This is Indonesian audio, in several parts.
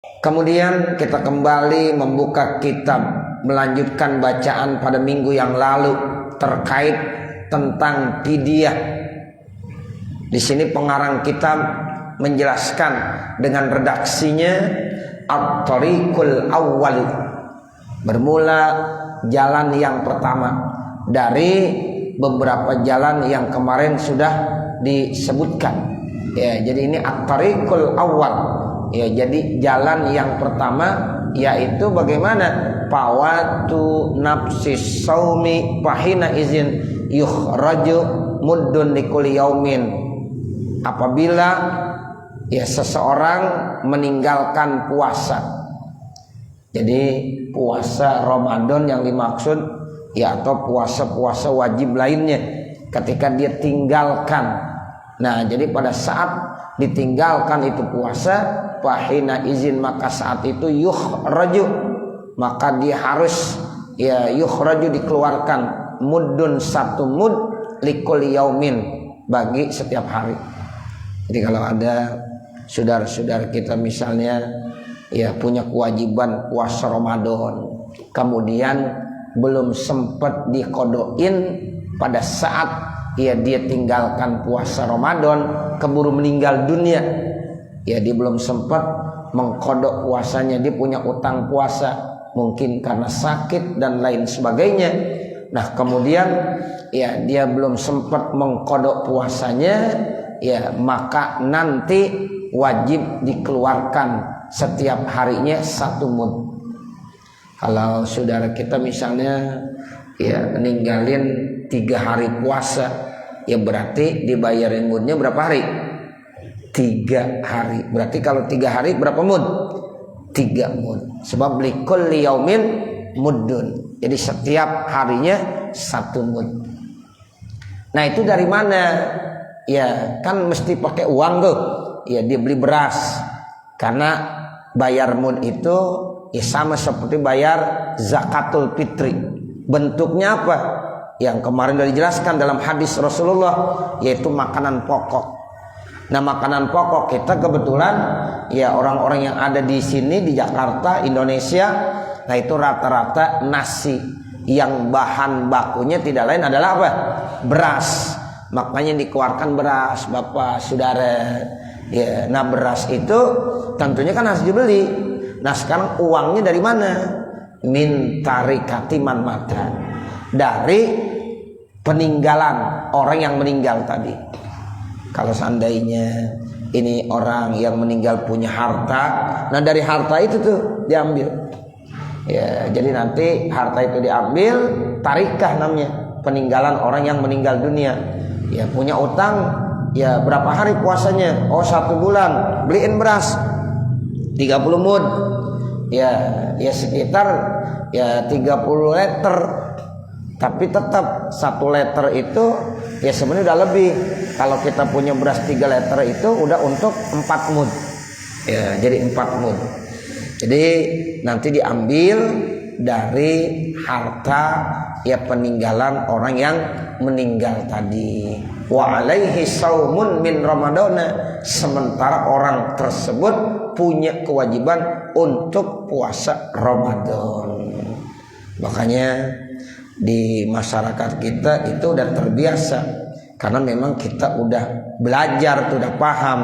Kemudian kita kembali membuka kitab, melanjutkan bacaan pada minggu yang lalu terkait tentang fidyah. Di sini pengarang kitab menjelaskan dengan redaksinya at-tariqul awwal, bermula jalan yang pertama dari beberapa jalan yang kemarin sudah disebutkan. Ya, jadi ini at-tariqul awwal. Ya, jadi jalan yang pertama yaitu bagaimana fawatu nafsis saumi fahina izin yukhraju muddun likulli yaumin. Apabila ya seseorang meninggalkan puasa. Jadi puasa Ramadan yang dimaksud ya atau puasa-puasa wajib lainnya ketika dia tinggalkan. Nah, jadi pada saat ditinggalkan itu puasa, fahina izin, maka saat itu yukhraju, maka dia harus ya yukhraju, dikeluarkan muddun, satu mud likulli yaumin, bagi setiap hari. Jadi kalau ada saudara-saudara kita misalnya ya punya kewajiban puasa Ramadan, kemudian belum sempat dikodoin pada saat ya dia tinggalkan puasa Ramadan, keburu meninggal dunia, ya dia belum sempat mengkodok puasanya, dia punya utang puasa mungkin karena sakit dan lain sebagainya. Nah kemudian ya dia belum sempat mengkodok puasanya, ya maka nanti wajib dikeluarkan setiap harinya satu mud. Kalau saudara kita misalnya ya meninggalin 3 hari puasa, ya berarti dibayarin mudnya berapa hari? 3 hari. Berarti kalau 3 hari berapa mud? 3 mud. Sebab likulli yaumin muddun. Jadi setiap harinya 1 mud. Nah itu dari mana? Ya kan mesti pakai uang tuh. Ya dia beli beras. Karena bayar mud itu ya sama seperti bayar zakatul fitri. Bentuknya apa? Yang kemarin sudah dijelaskan dalam hadis Rasulullah, yaitu makanan pokok. Nah makanan pokok kita kebetulan ya orang-orang yang ada di sini di Jakarta, Indonesia, nah itu rata-rata nasi yang bahan bakunya tidak lain adalah apa? Beras. Makanya dikeluarkan beras, Bapak, Saudara. Ya, nah beras itu tentunya kan harus dibeli. Nah sekarang uangnya dari mana? Min tarikati man mata, dari peninggalan orang yang meninggal tadi. Kalau seandainya ini orang yang meninggal punya harta, nah dari harta itu tuh diambil. Ya, jadi nanti harta itu diambil, tarikah namanya, peninggalan orang yang meninggal dunia. Ya punya utang, ya berapa hari puasanya? Oh 1 bulan, beliin beras 30 mud. Ya sekitar ya 30 liter. Tapi tetap 1 liter itu ya sebenarnya udah lebih. Kalau kita punya beras 3 liter itu udah untuk 4 mud. Ya, jadi 4 mud. Jadi nanti diambil dari harta ya peninggalan orang yang meninggal tadi. Wa alaihi saumun min ramadana, sementara orang tersebut punya kewajiban untuk puasa Ramadan. Makanya di masyarakat kita itu udah terbiasa, karena memang kita udah belajar, udah paham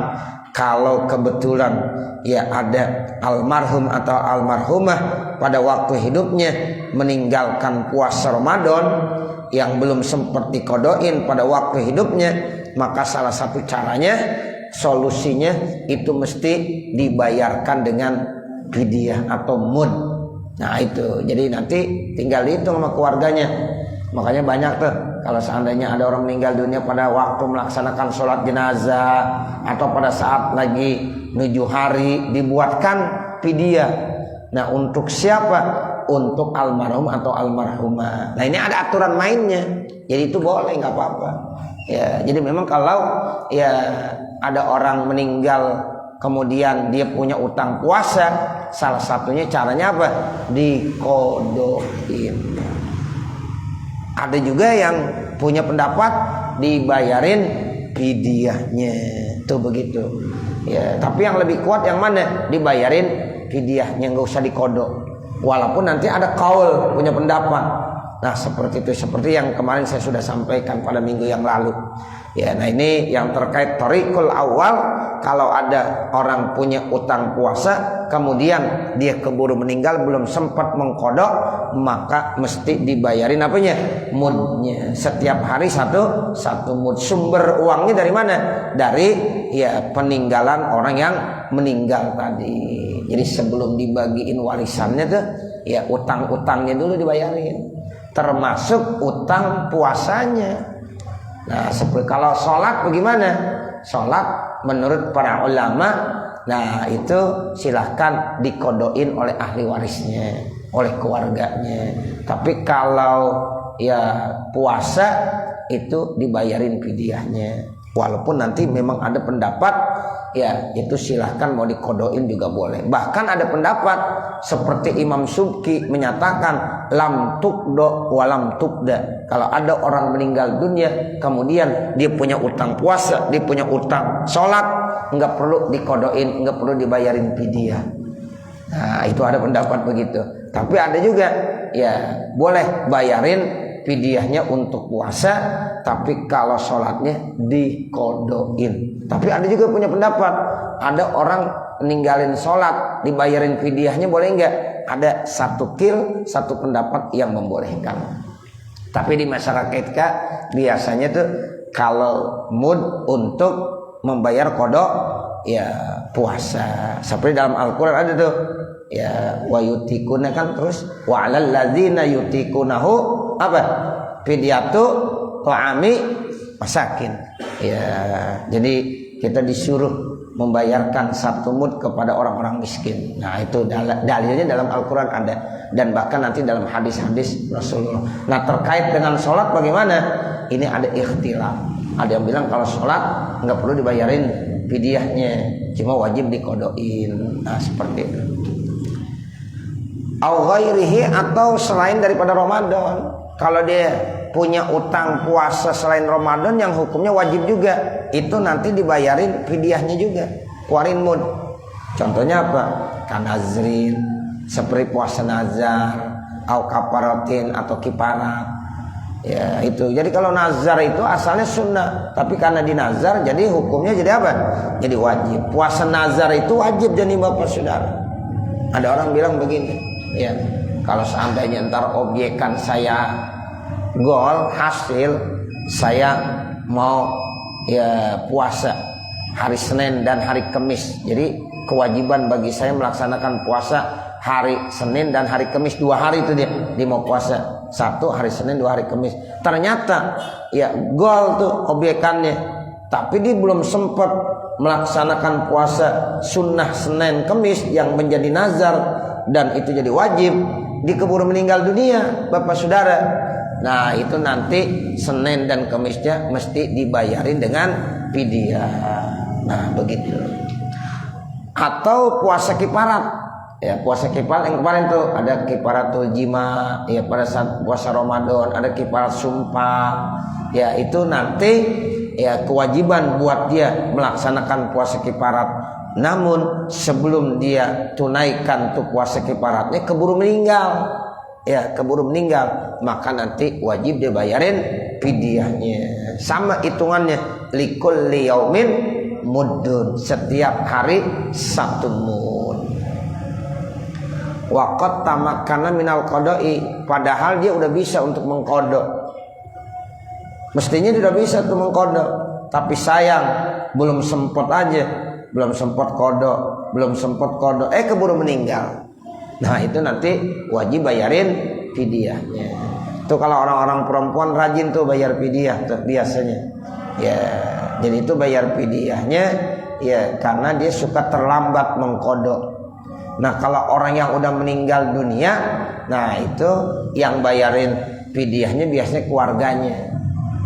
kalau kebetulan ya ada almarhum atau almarhumah pada waktu hidupnya meninggalkan puasa Ramadan yang belum sempat dikodoin pada waktu hidupnya, maka salah satu caranya, solusinya itu mesti dibayarkan dengan fidyah atau mud. Nah itu, jadi nanti tinggal dihitung sama keluarganya. Makanya banyak tuh kalau seandainya ada orang meninggal dunia pada waktu melaksanakan sholat jenazah atau pada saat lagi menuju hari, dibuatkan fidyah. Nah untuk siapa? Untuk almarhum atau almarhumah. Nah ini ada aturan mainnya, jadi itu boleh, nggak apa-apa. Ya, jadi memang kalau ya ada orang meninggal kemudian dia punya utang puasa, salah satunya caranya apa? Dikodoin. Ada juga yang punya pendapat dibayarin fidyahnya, tuh begitu. Ya, tapi yang lebih kuat yang mana? Dibayarin fidyahnya, nggak usah dikodok. Walaupun nanti ada kaul punya pendapat. Nah seperti itu, seperti yang kemarin saya sudah sampaikan pada minggu yang lalu. Ya, nah ini yang terkait thariqul awal. Kalau ada orang punya utang puasa, kemudian dia keburu meninggal belum sempat mengkodok, maka mesti dibayarin apanya? Mudnya. Setiap hari satu mud. Sumber uangnya dari mana? Dari ya peninggalan orang yang meninggal tadi. Jadi sebelum dibagiin warisannya tuh, ya utang-utangnya dulu dibayarin. Termasuk utang puasanya. Nah, seperti kalau sholat bagaimana? Sholat menurut para ulama, nah itu silahkan dikodoin oleh ahli warisnya, oleh keluarganya. Tapi kalau ya puasa itu dibayarin fidyahnya. Walaupun nanti memang ada pendapat ya itu silahkan mau dikodoin juga boleh. Bahkan ada pendapat seperti Imam Subki menyatakan lam tukdo walam tukda. Kalau ada orang meninggal dunia kemudian dia punya utang puasa, dia punya utang sholat, nggak perlu dikodoin, nggak perlu dibayarin fidyah. Nah itu ada pendapat begitu. Tapi ada juga ya boleh bayarin fidyahnya untuk puasa, tapi kalau sholatnya dikodoin. Tapi ada juga punya pendapat, ada orang ninggalin sholat dibayarin fidyahnya boleh enggak? Ada satu pendapat yang membolehkan. Tapi di masyarakat kita biasanya tuh kalau mud untuk membayar kodok ya puasa. Seperti dalam Al-Quran ada tuh ya wa yutikuna kan, terus wa 'alal ladzina yutikunahu apa? Fidyatu ta'ami masakin. Ya, jadi kita disuruh membayarkan satu mud kepada orang-orang miskin. Nah, itu dalilnya dalam Al-Qur'an ada, dan bahkan nanti dalam hadis-hadis Rasulullah. Nah, terkait dengan sholat bagaimana? Ini ada ikhtilaf. Ada yang bilang kalau sholat nggak perlu dibayarin fidyahnya, cuma wajib dikodoin. Nah, seperti itu. Au ghairihi, atau selain daripada Ramadan. Kalau dia punya utang puasa selain Ramadan yang hukumnya wajib juga, itu nanti dibayarin fidyahnya juga, keluarin mud. Contohnya apa? Kanazrin, seperti puasa nazar, au kaparatin atau kiparat. Ya itu. Jadi kalau nazar itu asalnya sunnah, tapi karena dinazar jadi hukumnya jadi apa? Jadi wajib. Puasa nazar itu wajib jadi Bapak Saudara. Ada orang bilang begini, ya kalau seandainya ntar obyekan saya gol hasil, saya mau ya puasa hari Senin dan hari Kamis. Jadi kewajiban bagi saya melaksanakan puasa hari Senin dan hari Kamis, 2 hari itu dia mau puasa. 1 hari Senin, 2 hari Kamis. Ternyata ya gol tuh obyekannya, tapi dia belum sempat melaksanakan puasa sunnah Senin Kamis yang menjadi nazar dan itu jadi wajib. Di keburu meninggal dunia Bapak Saudara. Nah itu nanti Senin dan Kamisnya mesti dibayarin dengan fidyah. Nah begitu. Atau puasa kiparat. Ya puasa kiparat yang kemarin tuh ada kiparatul jima. Ya pada saat puasa Ramadan ada kiparat sumpah. Ya itu nanti ya kewajiban buat dia melaksanakan puasa kiparat. Namun sebelum dia tunaikan tuh puasa kiparatnya keburu meninggal. Ya keburu meninggal, maka nanti wajib dia bayarin fidyahnya. Sama hitungannya, likulli yaumin muddun, setiap hari 1 mud. Waqat tamakkana minal qada'i, padahal dia udah bisa untuk mengkodok. Mestinya dia udah bisa tuh mengkodok, tapi sayang belum sempat aja. Belum sempat kodok, keburu meninggal. Nah itu nanti wajib bayarin fidyahnya. Itu kalau orang-orang perempuan rajin tuh bayar fidyah tuh biasanya. Ya, jadi itu bayar fidyahnya ya karena dia suka terlambat mengkodok. Nah kalau orang yang udah meninggal dunia, nah itu yang bayarin fidyahnya biasanya keluarganya.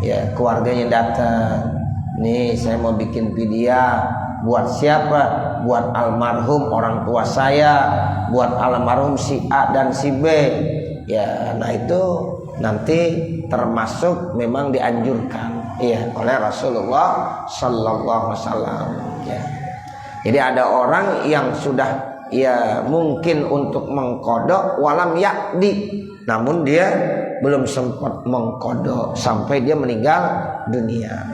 Ya keluarganya datang. Nih saya mau bikin fidyah. Buat siapa? Buat almarhum orang tua saya, buat almarhum si A dan si B. Ya, nah itu nanti termasuk memang dianjurkan ya oleh Rasulullah sallallahu alaihi wasallam. Ya. Jadi ada orang yang sudah ya mungkin untuk mengkodok walam yakdi, namun dia belum sempat mengkodok sampai dia meninggal dunia.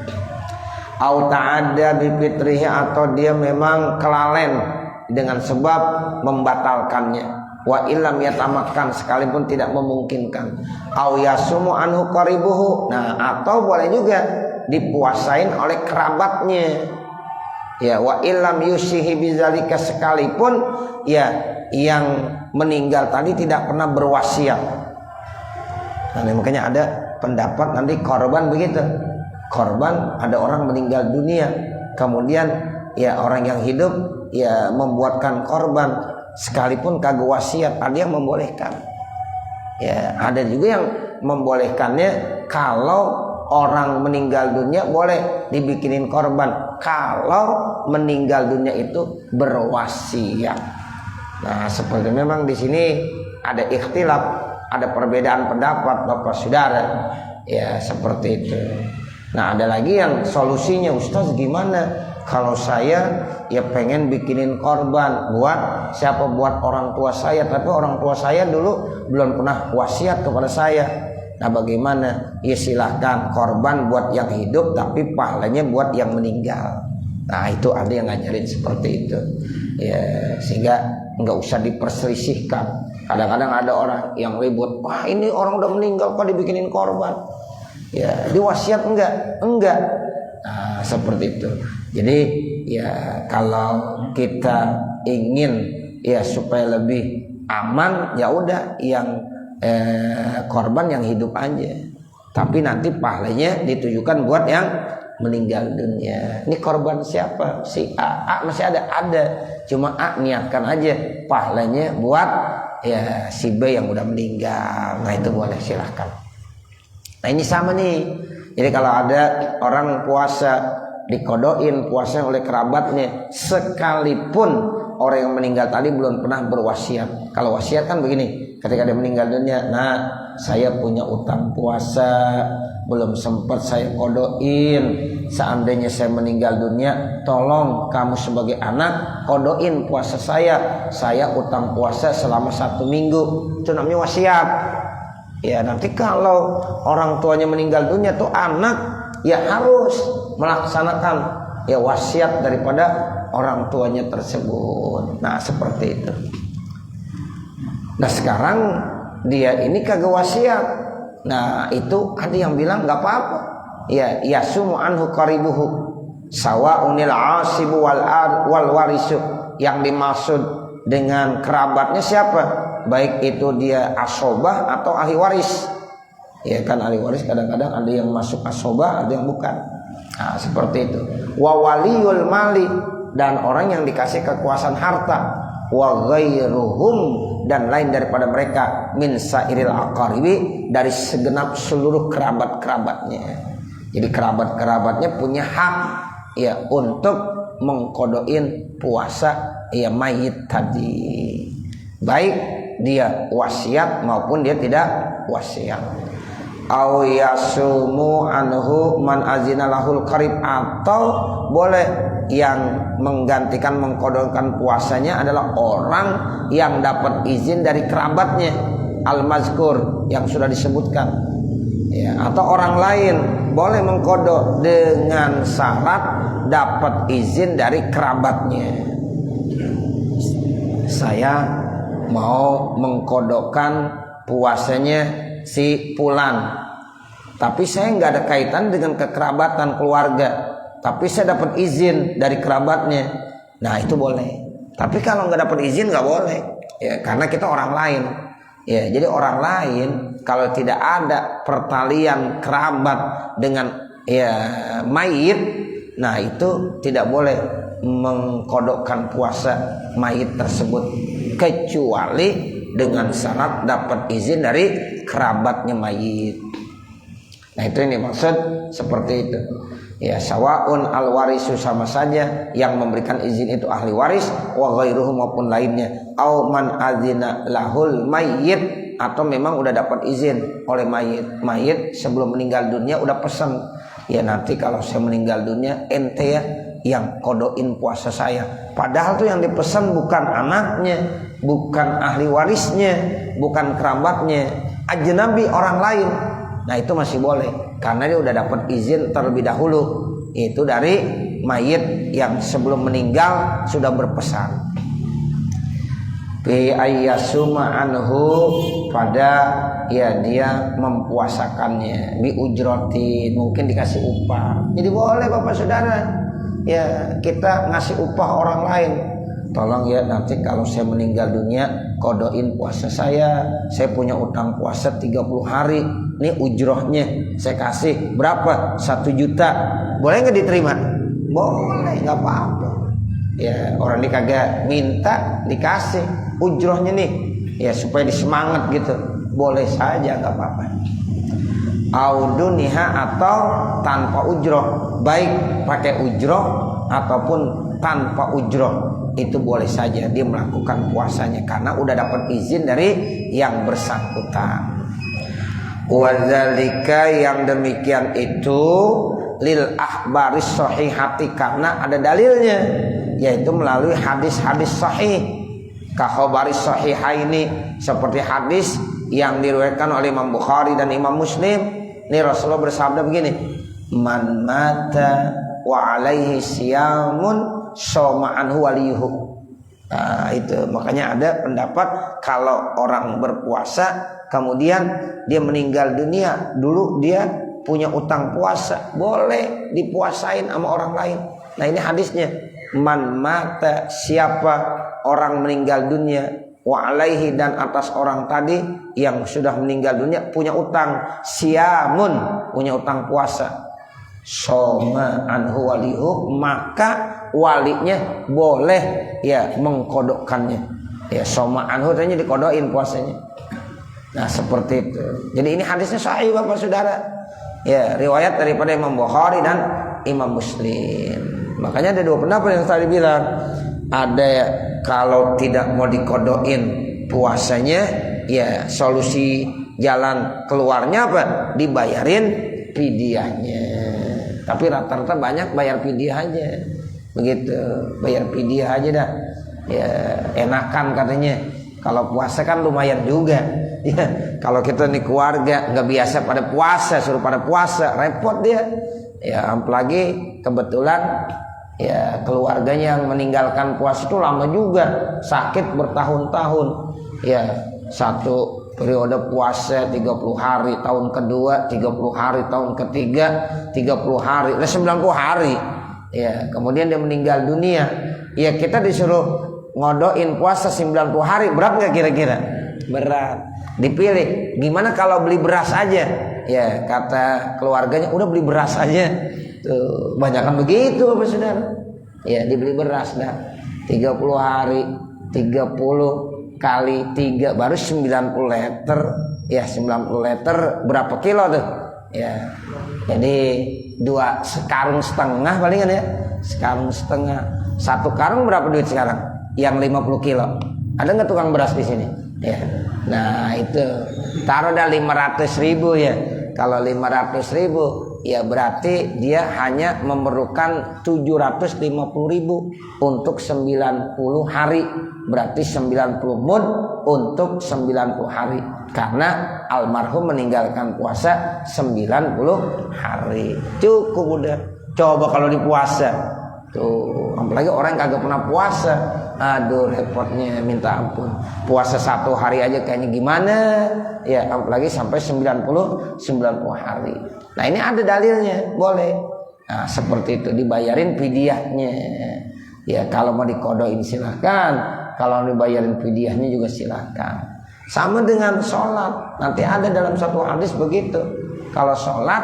Au ta'adda bi fitrihi, atau dia memang kelalen dengan sebab membatalkannya. Wa illam yatamakan, sekalipun tidak memungkinkan. Au yasumu anhu qaribuhu, nah atau boleh juga dipuasain oleh kerabatnya. Ya, wa illam yusihi bizalika, sekalipun ya yang meninggal tadi tidak pernah berwasiat. Nah, makanya ada pendapat nanti korban begitu. Korban, ada orang meninggal dunia, kemudian ya orang yang hidup ya membuatkan korban sekalipun kagak wasiat, ada yang membolehkan. Ya, ada juga yang membolehkannya kalau orang meninggal dunia boleh dibikinin korban kalau meninggal dunia itu berwasiat. Nah, seperti memang di sini ada ikhtilaf, ada perbedaan pendapat Bapak Saudara. Ya, seperti itu. Nah, ada lagi yang solusinya, Ustaz gimana kalau saya ya pengen bikinin korban buat siapa, buat orang tua saya, tapi orang tua saya dulu belum pernah wasiat kepada saya. Nah, bagaimana? Ya silahkan korban buat yang hidup, tapi pahalanya buat yang meninggal. Nah, itu ada yang ngajarin seperti itu. Ya, sehingga nggak usah diperselisihkan. Kadang-kadang ada orang yang ribut, wah ini orang udah meninggal kok dibikinin korban. Ya, diwasiat enggak? Enggak. Nah, seperti itu. Jadi ya kalau kita ingin ya supaya lebih aman, ya udah yang korban yang hidup aja. Tapi nanti pahalanya ditujukan buat yang meninggal dunia. Ini korban siapa? Si A. A masih ada. Cuma A niatkan aja pahalanya buat ya si B yang udah meninggal. Nah, itu boleh, silahkan. Nah, ini sama nih. Jadi kalau ada orang puasa dikodoin puasa oleh kerabatnya, sekalipun orang yang meninggal tadi belum pernah berwasiat. Kalau wasiat kan begini, ketika dia meninggal dunia, nah saya punya utang puasa, belum sempat saya kodoin. Seandainya saya meninggal dunia, tolong kamu sebagai anak kodoin puasa saya utang puasa selama 1 minggu. Itu namanya wasiat. Ya, nanti kalau orang tuanya meninggal dunia tuh anak ya harus melaksanakan ya wasiat daripada orang tuanya tersebut. Nah, seperti itu. Nah, sekarang dia ini kagak wasiat. Nah, itu ada yang bilang nggak apa-apa. Ya, yasumu anhu qaribuhu sawaunil asibu wal warisu. Yang dimaksud dengan kerabatnya siapa? Baik itu dia asobah atau ahli waris. Ya kan, ahli waris kadang-kadang ada yang masuk asobah, ada yang bukan. Nah, seperti itu. Wa waliyul mali, dan orang yang dikasih kekuasaan harta. Wa ghairuhum, dan lain daripada mereka, min sairil aqaribi, dari segenap seluruh kerabat-kerabatnya. Jadi kerabat-kerabatnya punya hak ya untuk mengkodoin puasa ya mayit tadi. Baik dia wasiat maupun dia tidak wasiat. Au yasumu anhu man azina lahul qarib, atau boleh yang menggantikan mengkodokkan puasanya adalah orang yang dapat izin dari kerabatnya al-mazkur yang sudah disebutkan ya, atau orang lain boleh mengkodok dengan syarat dapat izin dari kerabatnya. Saya mau mengkodokkan puasanya si Fulan, tapi saya nggak ada kaitan dengan kekerabatan keluarga, tapi saya dapat izin dari kerabatnya. Nah, itu boleh. Tapi kalau nggak dapat izin nggak boleh ya, karena kita orang lain ya. Jadi orang lain kalau tidak ada pertalian kerabat dengan ya mayit, nah itu tidak boleh mengkodokkan puasa mayit tersebut, kecuali dengan syarat dapat izin dari kerabatnya mayit. Nah, itu ini maksud seperti itu. Ya, sawaun al warisu, sama saja yang memberikan izin itu ahli waris, wa ghairuhu maupun lainnya, au man azina lahul mayyit, atau memang udah dapat izin oleh mayit sebelum meninggal dunia udah pesan, ya nanti kalau saya meninggal dunia ente ya yang kodoin puasa saya. Padahal tuh yang dipesan bukan anaknya, bukan ahli warisnya, bukan kerabatnya, ajnabi orang lain. Nah itu masih boleh karena dia udah dapat izin terlebih dahulu, itu dari mayit yang sebelum meninggal sudah berpesan. Bi ayyasuma anhu, pada ya dia mempuasakannya, bi ujrotin, mungkin dikasih upah. Jadi boleh Bapak Saudara ya kita ngasih upah orang lain. Tolong ya nanti kalau saya meninggal dunia kodoin puasa saya punya utang puasa 30 hari, ini ujrohnya saya kasih berapa, 1 juta, boleh nggak diterima? Boleh, nggak apa-apa ya, orang ini kagak minta dikasih ujrohnya nih ya supaya disemangat gitu, boleh saja, nggak apa-apa. Auduniha, atau tanpa ujroh, baik pakai ujroh ataupun tanpa ujroh, itu boleh saja dia melakukan puasanya karena udah dapat izin dari yang bersangkutan. Wadzalika, yang demikian itu lil akhbaris sahihati, karena ada dalilnya, yaitu melalui hadis-hadis sahih. Kahobaris sahihaini, seperti hadis yang diriwayatkan oleh Imam Bukhari dan Imam Muslim. Ini Rasulullah bersabda begini, man mata wa alaihi siyamun soma anhu waliyuhu. Nah itu makanya ada pendapat kalau orang berpuasa kemudian dia meninggal dunia, dulu dia punya utang puasa, boleh dipuasain sama orang lain. Nah ini hadisnya, man mata, siapa orang meninggal dunia, wa alaihi, dan atas orang tadi yang sudah meninggal dunia punya utang, siamun, punya utang puasa, soma anhu walihu, maka walinya boleh ya mengkodokkannya. Ya soma anhu tanya dikodokin puasanya. Nah seperti itu. Jadi ini hadisnya sahih Bapak Saudara. Ya riwayat daripada Imam Bukhari dan Imam Muslim. Makanya ada 2 pendapat yang tadi bilang. Ada kalau tidak mau dikodokin puasanya, ya solusi jalan keluarnya apa? Dibayarin fidyahnya. Tapi rata-rata banyak bayar fidyah aja. Begitu, bayar fidyah aja dah. Ya enakan katanya. Kalau puasa kan lumayan juga. Ya, kalau kita nih keluarga nggak biasa pada puasa, suruh pada puasa, repot dia. Ya apalagi kebetulan ya keluarganya yang meninggalkan puasa itu lama juga, sakit bertahun-tahun. Ya satu periode puasa 30 hari, tahun kedua 30 hari, tahun ketiga 30 hari, 90 hari. Ya kemudian dia meninggal dunia. Ya kita disuruh ngodoin puasa 90 hari, berat nggak kira-kira? Berat. Dipilih, gimana kalau beli beras aja? Ya kata keluarganya, udah beli beras aja. Tuh, banyakan begitu Bapak Saudara. Ya dibeli beras dah. 30 hari, 30 kali 3 baru 90 liter. Ya 90 liter berapa kilo tuh? Ya. Jadi 2 sekarung setengah palingan ya. Sekarung setengah. 1 karung berapa duit sekarang? Yang 50 kilo. Ada nggak tukang beras di sini? Ya. Nah itu taruh dah 500.000 ya. Kalau 500.000 ya berarti dia hanya memerlukan 750.000 untuk 90 hari. Berarti 90 mud untuk 90 hari. Karena almarhum meninggalkan puasa 90 hari. Cukup udah. Coba kalau dipuasa. Tuh, apalagi orang yang kagak pernah puasa. Aduh repotnya minta ampun. Puasa 1 hari aja kayaknya gimana. Ya apalagi sampai 90 hari. Nah ini ada dalilnya, boleh. Nah seperti itu, dibayarin fidyahnya. Ya kalau mau dikodoin silakan, kalau dibayarin fidyahnya juga silakan. Sama dengan sholat, nanti ada dalam satu hadis begitu. Kalau sholat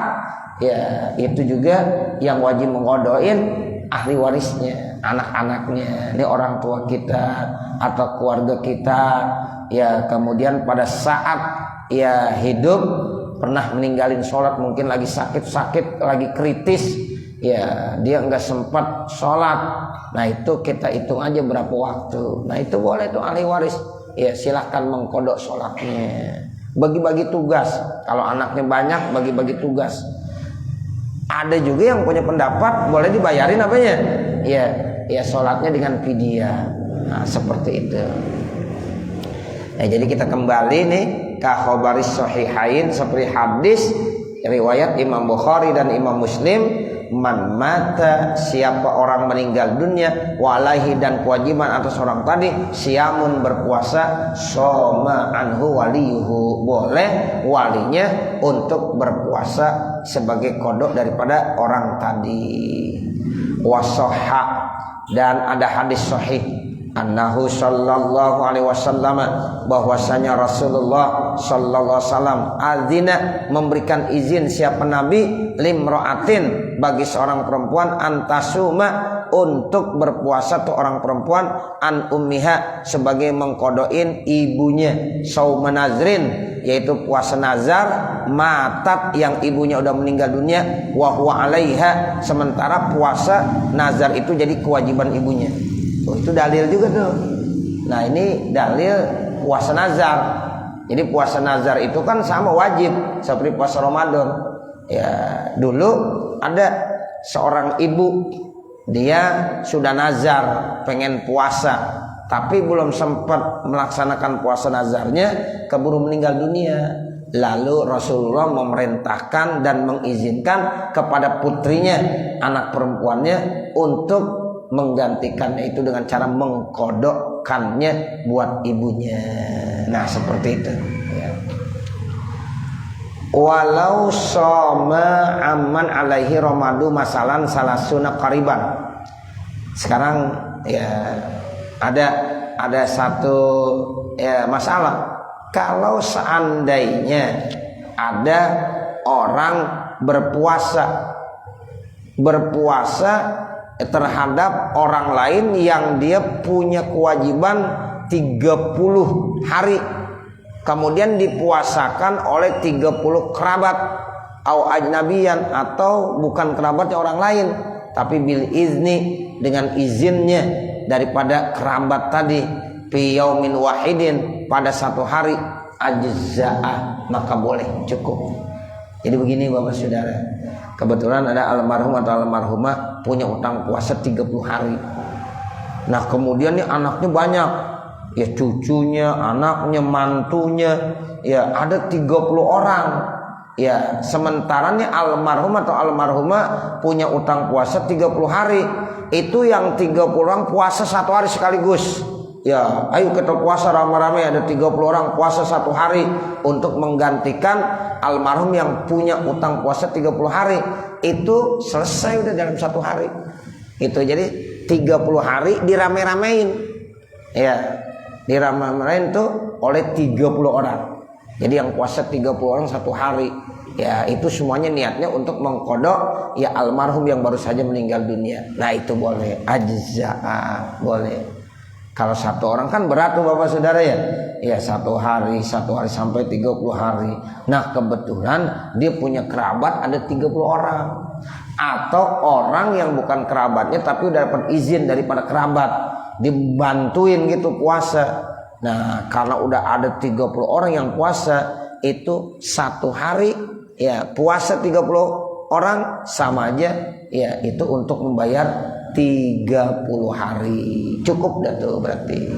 ya itu juga yang wajib mengkodoin ahli warisnya, anak-anaknya, ini orang tua kita atau keluarga kita. Ya kemudian pada saat ya hidup pernah meninggalin sholat, mungkin lagi sakit-sakit, lagi kritis, ya dia nggak sempat sholat. Nah itu kita hitung aja berapa waktu. Nah itu boleh tuh ahli waris. Ya silahkan mengkodok sholatnya. Bagi-bagi tugas. Kalau anaknya banyak, bagi-bagi tugas. Ada juga yang punya pendapat boleh dibayarin apanya? ya sholatnya dengan fidyah. Nah, seperti itu. Nah, jadi kita kembali nih ke khabaris sahihain seperti hadis riwayat Imam Bukhari dan Imam Muslim, man mata, siapa orang meninggal dunia, walaihi, dan kewajiban atas orang tadi siamun, berpuasa, soma anhu waliyuhu, boleh walinya untuk berpuasa sebagai kodok daripada orang tadi. Wasoha, dan ada hadis sahih annahu sallallahu alaihi wasallam, bahwasanya Rasulullah sallallahu alaihi wasallam azina, memberikan izin siapa nabi, limraatin, bagi seorang perempuan, antasuma, untuk berpuasa tuh orang perempuan, an ummiha, sebagai mengkodoin ibunya, sauma nazrin, yaitu puasa nazar, matat, yang ibunya udah meninggal dunia, wa huwa alaiha, sementara puasa nazar itu jadi kewajiban ibunya. Oh, itu dalil juga tuh. Nah, ini dalil puasa nazar. Jadi puasa nazar itu kan sama wajib seperti puasa Ramadan. Ya, dulu ada seorang ibu, dia sudah nazar pengen puasa, tapi belum sempat melaksanakan puasa nazarnya, keburu meninggal dunia. Lalu Rasulullah memerintahkan dan mengizinkan kepada putrinya, anak perempuannya, untuk menggantikannya itu dengan cara mengkodokkannya buat ibunya. Nah, seperti itu ya. Walau soma aman alaihi ramadu masalan salasuna qariban. Sekarang ya ada satu ya masalah. Kalau seandainya ada orang berpuasa terhadap orang lain yang dia punya kewajiban 30 hari, kemudian dipuasakan oleh 30 kerabat, au ajnabiyan, atau bukan kerabatnya orang lain, tapi bil izni, dengan izinnya daripada kerabat tadi, fi yaumin wahidin, pada satu hari, ajza'ah, maka boleh, cukup. Jadi begini Bapak Saudara, kebetulan ada almarhum atau almarhumah punya utang puasa 30 hari. Nah, kemudian nih anaknya banyak, ya cucunya, anaknya, mantunya, ya ada 30 orang. Ya, sementara nih almarhum atau almarhumah punya utang puasa 30 hari. Itu yang 30 orang puasa satu hari sekaligus. Ya, ayo kita puasa rame-rame, ada 30 orang puasa satu hari untuk menggantikan almarhum yang punya utang puasa 30 hari. Itu selesai udah dalam satu hari. Itu jadi 30 hari dirame-ramein. Ya, dirame-ramein tuh oleh 30 orang. Jadi yang puasa 30 orang satu hari. Ya, itu semuanya niatnya untuk mengkodok ya almarhum yang baru saja meninggal dunia. Nah, itu boleh, ajza'ah, boleh. Kalau satu orang kan berat tuh Bapak Saudara ya. Ya, satu hari sampai 30 hari. Nah, kebetulan dia punya kerabat ada 30 orang. Atau orang yang bukan kerabatnya tapi udah dapat izin daripada kerabat, dibantuin gitu puasa. Nah, karena udah ada 30 orang yang puasa, itu satu hari ya puasa 30 orang sama aja ya, itu untuk membayar 30 hari. Cukup dah tuh berarti.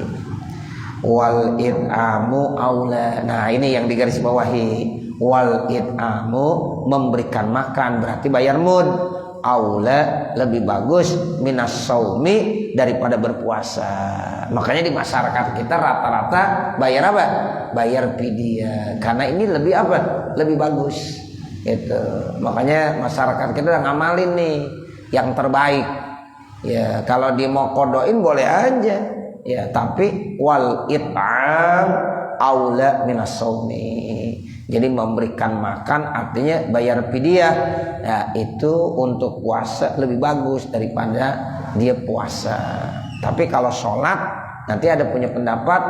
Wal it'amu aula. Nah, ini yang digaris bawahi. Wal it'amu, memberikan makan, berarti bayar mud. Aula, lebih bagus minas saumi, daripada berpuasa. Makanya di masyarakat kita rata-rata bayar apa? Bayar fidyah. Karena ini lebih apa? Lebih bagus. Gitu. Makanya masyarakat kita udah ngamalin nih yang terbaik. Ya, kalau dia mau kodoin boleh aja. Ya, tapi wal it'am aula minas saumi. Jadi memberikan makan artinya bayar fidyah. Ya, itu untuk puasa lebih bagus daripada dia puasa. Tapi kalau sholat nanti ada punya pendapat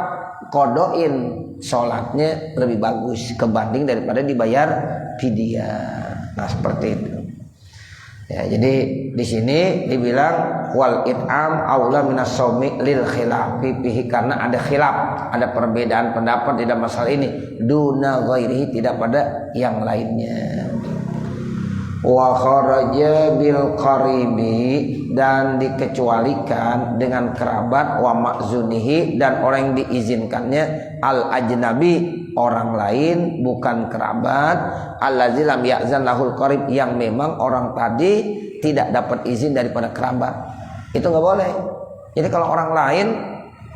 kodoin sholatnya lebih bagus kebanding daripada dibayar fidyah. Nah, seperti itu. Ya, jadi di sini dibilang wal it'am aula minas shaumi lil khilafi fihi, karena ada khilaf, ada perbedaan pendapat di dalam masalah ini, duna ghairihi, tidak pada yang lainnya. Wa kharaja bil qaribi, dan dikecualikan dengan kerabat, wa ma'zunihi, dan orang yang diizinkannya, al ajnabi, orang lain bukan kerabat, allazi lam ya'zan lahul qarib, yang memang orang tadi tidak dapat izin daripada kerabat. Itu nggak boleh. Jadi kalau orang lain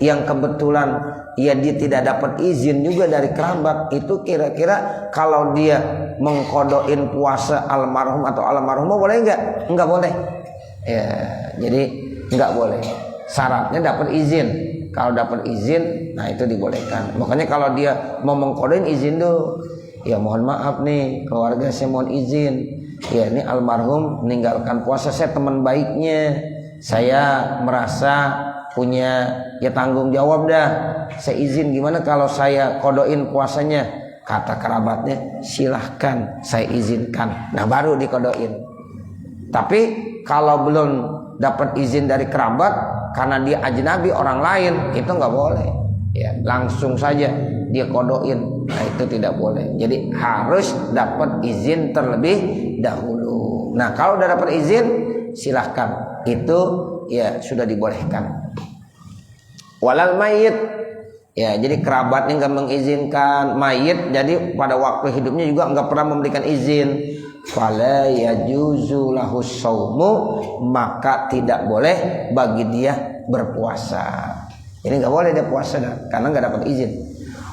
yang kebetulan dia tidak dapat izin juga dari kerabat, itu kira-kira kalau dia mengkodoin puasa almarhum atau almarhumah boleh nggak? Nggak boleh. Ya, jadi nggak boleh. Syaratnya dapat izin. Kalau dapat izin, nah itu dibolehkan. Makanya kalau dia mau mengkodoin, izin dulu. Ya mohon maaf nih keluarga, saya mohon izin. Ya ini almarhum meninggalkan puasa, saya teman baiknya. Saya merasa punya ya tanggung jawab dah. Saya izin, gimana kalau saya kodoin puasanya? Kata kerabatnya, silahkan, saya izinkan. Nah baru dikodoin. Tapi kalau belum dapat izin dari kerabat karena dia ajnabi orang lain, itu nggak boleh. Ya langsung saja dia kodoin. Nah itu tidak boleh. Jadi harus dapat izin terlebih dahulu. Nah kalau udah dapat izin, silahkan. Itu ya sudah dibolehkan. Walal mayit, ya jadi kerabatnya nggak mengizinkan, mayit jadi pada waktu hidupnya juga nggak pernah memberikan izin, fala yajuzu lahu shaumu, maka tidak boleh bagi dia berpuasa. Ini nggak boleh dia puasa karena nggak dapat izin.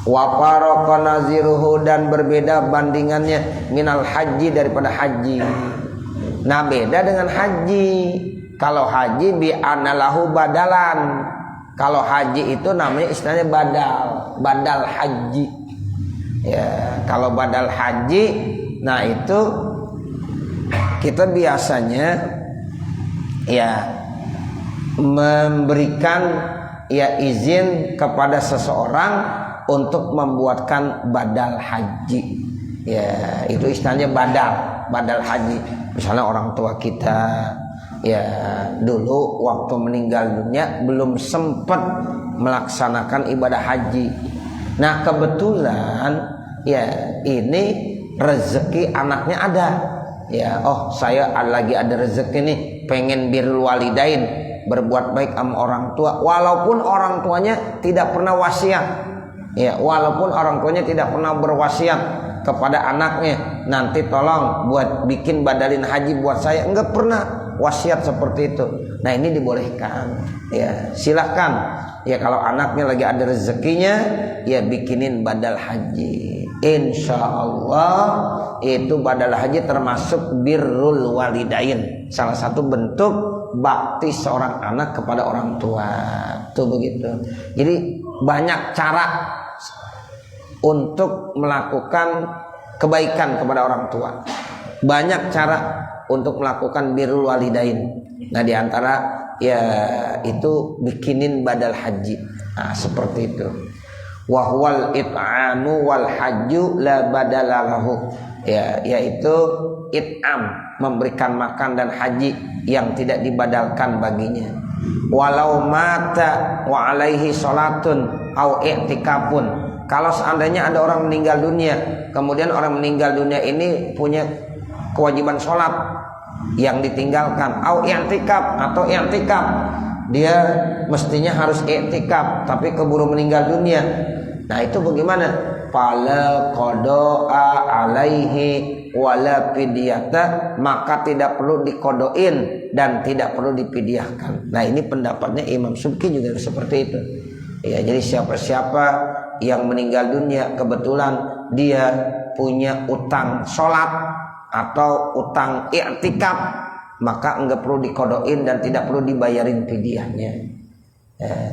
Wa farqa naziruhu, dan berbeda bandingannya minal haji, daripada haji. Nah beda dengan haji. Kalau haji bi anallahu badalan. Kalau haji itu namanya istilahnya badal haji. Ya, kalau badal haji, nah itu kita biasanya ya memberikan ya izin kepada seseorang untuk membuatkan badal haji. Ya, itu istilahnya badal haji. Misalnya orang tua kita ya dulu waktu meninggal dunia belum sempat melaksanakan ibadah haji. Nah kebetulan ya ini rezeki anaknya ada. Ya oh saya lagi ada rezeki nih, pengen birrul walidain, berbuat baik sama orang tua, walaupun orang tuanya tidak pernah wasiat. Ya walaupun orang tuanya tidak pernah berwasiat kepada anaknya, nanti tolong buat bikin badalin haji buat saya, enggak pernah wasiat seperti itu. Nah ini dibolehkan. Ya silahkan. Ya kalau anaknya lagi ada rezekinya, ya bikinin badal haji. Insya Allah itu badal haji termasuk birrul walidain, salah satu bentuk bakti seorang anak kepada orang tua. Tuh begitu. Jadi banyak cara untuk melakukan kebaikan kepada orang tua. Banyak cara untuk melakukan birrul walidain. Nah diantara ya itu bikinin badal haji. Nah seperti itu. Wahwal it'amu wal hajju la badalalahu. Ya yaitu it'am, memberikan makan, dan haji yang tidak dibadalkan baginya. Walau mata wa alaihi salatun au i'tikafun. Kalau seandainya ada orang meninggal dunia, kemudian orang meninggal dunia ini punya kewajiban sholat yang ditinggalkan, au i'tikaf, atau i'tikaf, dia mestinya harus i'tikaf tapi keburu meninggal dunia. Nah itu bagaimana? Fala qada'a alaihi wala fidyata, maka tidak perlu dikodoin dan tidak perlu dipidyahkan. Nah ini pendapatnya Imam Subki juga seperti itu. Ya jadi siapa-siapa yang meninggal dunia kebetulan dia punya utang sholat atau utang i'tikaf, maka enggak perlu dikodoin dan tidak perlu dibayarin fidyahnya.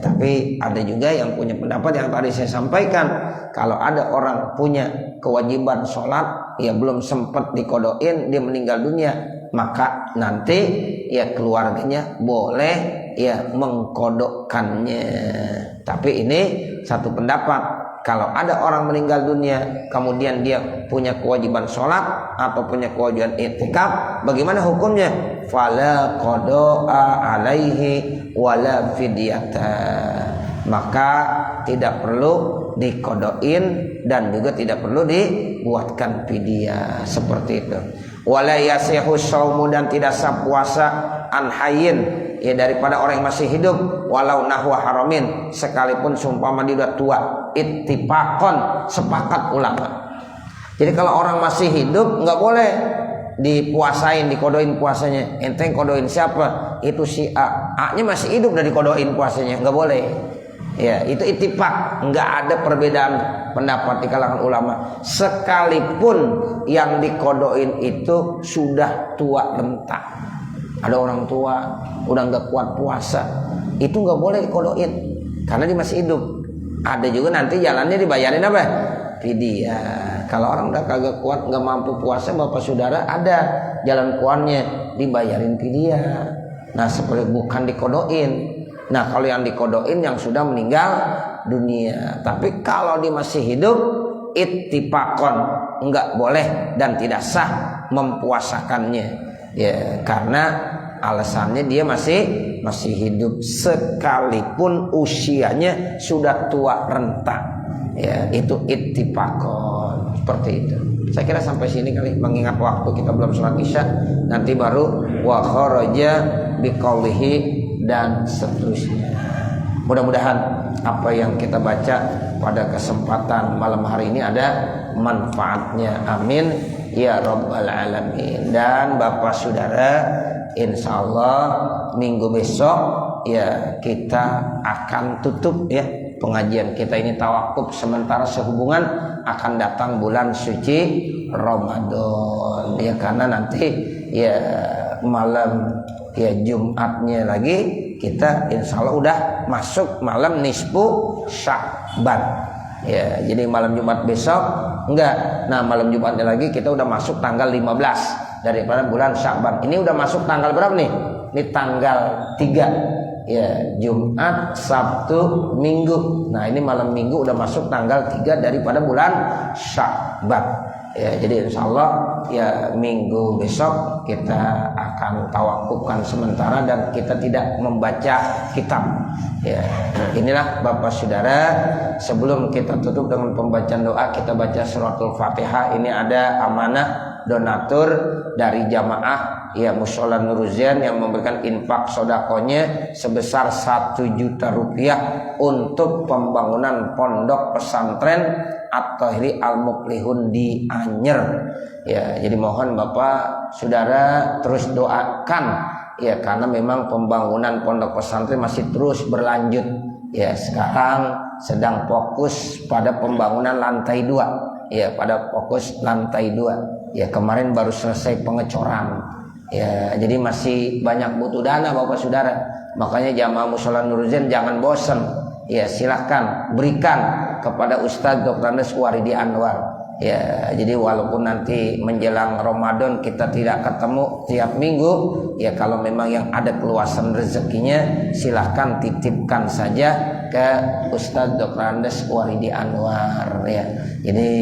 Tapi ada juga yang punya pendapat yang tadi saya sampaikan, kalau ada orang punya kewajiban sholat ya belum sempat dikodoin, dia meninggal dunia, maka nanti ya keluarganya boleh ya mengkodokkannya. Tapi ini satu pendapat. Kalau ada orang meninggal dunia kemudian dia punya kewajiban sholat atau punya kewajiban i'tikaf, bagaimana hukumnya? Fala qada'a alaihi wala fidyata, maka tidak perlu dikodoin dan juga tidak perlu dibuatkan fidyah. Seperti itu. Wala yasihu shaumu, dan tidak sah puasa an hayyin, ya daripada orang yang masih hidup, walau nahwa haramin, sekalipun seumpama dia udah tua. Ittifaqan, sepakat ulama. Jadi kalau orang masih hidup nggak boleh dipuasain, dikodoin puasanya. Enteng kodoin siapa? Itu si A. A-nya masih hidup dan dikodoin puasanya, nggak boleh. Ya, itu ittifaq, nggak ada perbedaan pendapat di kalangan ulama. Sekalipun yang dikodoin itu sudah tua renta. Ada orang tua udah nggak kuat puasa, itu nggak boleh dikodoin karena dia masih hidup. Ada juga nanti jalannya dibayarin apa? Fidyah. Kalau orang udah kagak kuat, nggak mampu puasa, bapak saudara, ada jalan keluarnya, dibayarin fidyah. Nah, seperti bukan dikodoin. Nah, kalau yang dikodoin yang sudah meninggal dunia. Tapi kalau dia masih hidup, ittifaqan, enggak boleh dan tidak sah mempuasakannya. Ya, karena alasannya dia masih hidup sekalipun usianya sudah tua renta. Ya, itu ittifaqan, seperti itu. Saya kira sampai sini kali, mengingat waktu kita belum sholat isya, nanti baru wa kharaja biqaulihi dan seterusnya. Mudah-mudahan apa yang kita baca pada kesempatan malam hari ini ada manfaatnya. Amin ya rabbal alamin. Dan bapak saudara, insyaallah minggu besok ya kita akan tutup ya pengajian kita ini, tawakuf sementara sehubungan akan datang bulan suci Ramadan ya, karena nanti ya malam ya Jumatnya lagi kita insya Allah udah masuk malam nisfu Sya'ban ya. Jadi malam Jumat besok enggak, nah malam Jumatnya lagi kita udah masuk tanggal 15 daripada bulan Sya'ban. Ini udah masuk tanggal berapa nih? Ini tanggal 3 ya, Jumat, Sabtu, Minggu. Nah ini malam Minggu udah masuk tanggal 3 daripada bulan Sya'ban ya. Jadi insya Allah ya minggu besok kita akan tawakufkan sementara dan kita tidak membaca kitab ya. Inilah bapak saudara, sebelum kita tutup dengan pembacaan doa, kita baca suratul Fatihah. Ini ada amanah donatur dari jamaah ya Mushola Nuruzain yang memberikan infak sodakonya sebesar 1 juta rupiah untuk pembangunan pondok pesantren At-Tahiri Al-Muflihun di Anyer ya. Jadi mohon bapak saudara terus doakan ya, karena memang pembangunan pondok pesantren masih terus berlanjut ya. Sekarang sedang fokus pada pembangunan lantai 2 ya, pada fokus lantai 2 ya. Kemarin baru selesai pengecoran ya, jadi masih banyak butuh dana bapak saudara. Makanya jamaah Mushola Nuruzain jangan bosan ya, silahkan berikan kepada Ustadz Dr. Andes Waridi Anwar ya. Jadi walaupun nanti menjelang Ramadan kita tidak ketemu tiap minggu ya, kalau memang yang ada keluasan rezekinya silahkan titipkan saja ke Ustadz Dr. Andes Waridi Anwar ya. Jadi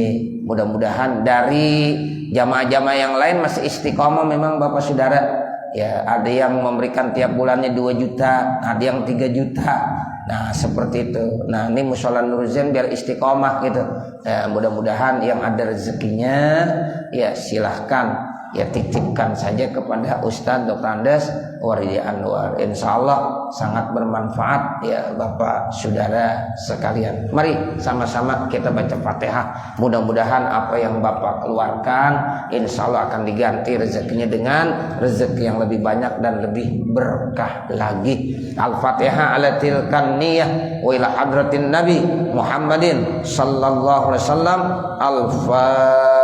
mudah-mudahan dari jamaah-jamaah yang lain masih istiqomah memang bapak saudara ya. Ada yang memberikan tiap bulannya 2 juta, ada yang 3 juta. Nah seperti itu. Nah ini Mushola Nuruzain biar istiqomah gitu ya. Mudah-mudahan yang ada rezekinya ya silahkan ya titipkan saja kepada Ustadz Dr. Andes Waridi Anwar. Insya Allah sangat bermanfaat ya bapak saudara sekalian. Mari sama-sama kita baca Fatihah. Mudah-mudahan apa yang bapak keluarkan insya Allah akan diganti rezekinya dengan rezeki yang lebih banyak dan lebih berkah lagi. Al-Fatihah ala tilkan niyah wa ila hadratin Nabi Muhammadin sallallahu alaihi wasallam. Al-Fatihah.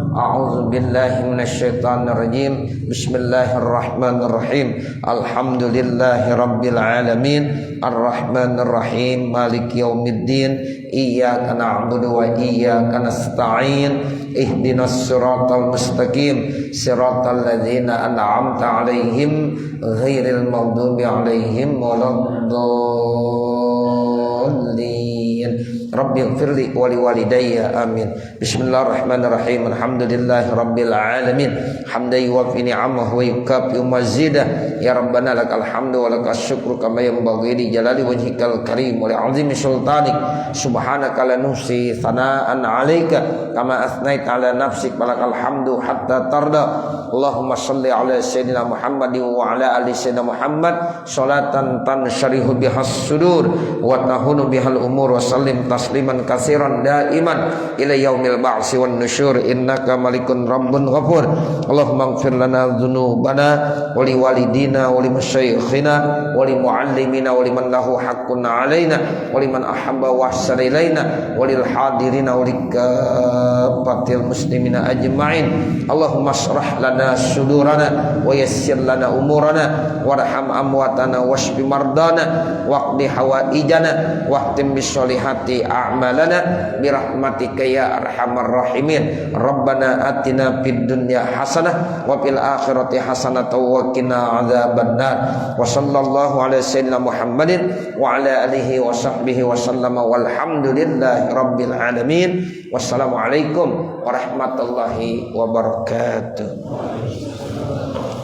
A'udzu billahi minasyaitonir rajim. Bismillahirrahmanirrahim. Alhamdulillahi rabbil alamin. Arrahmanir rahim. Maliki yaumiddin. Iyyaka na'budu wa iyyaka nasta'in. Ihdinas siratal mustaqim. Siratal ladzina an'amta 'alaihim ghairil maghdubi 'alaihim waladdallin. Rabbighfirli wa liwalidayya amin. Bismillahirrahmanirrahim. Alhamdulillahi rabbil alamin. Hamdan yuwaffi ni'amahu wa yukafi mazidah. Ya Rabbana lakal hamdu wa lakas syukru kama yanbaghi li jalali wajhikal karim wa li 'azimi sultanik. Subhanaka la nuhsi thana'an 'alaika kama athnait 'ala nafsik walakal hamdu hatta tarda. Allahumma shalli 'ala sayyidina Muhammadin wa 'ala ali sayyidina Muhammad salatan tansharihu bihas sudur wa tahunu bihal umur wa sallim tasliman katsiran daiman ila yaumil ba'si wan nusyur innaka malikun rabbun ghafur. Allahumma ighfir lana dzunubana wa li walidina wa li masyayikhina wa li muallimina wa liman lahu haqqun 'alaina wa liman ahabba wa ahsana ilaina wa lil hadirina wa likafatil muslimina ajma'in. Allahumma shrah lana sudurana wa yassir lana umurana warham amwatana washfi mardana waqdi hawaijana wahtim bisolihati a'malana birahmatika ya arhamar rahimin. Rabbana atina fid dunya hasanah wa fil akhirati hasanah wa qina adzabannar. Wa sallallahu ala sayyidina Muhammadin wa ala alihi wa sahbihi wa sallama walhamdulillahi rabbil alamin. Wassalamualaikum warahmatullahi wabarakatuh.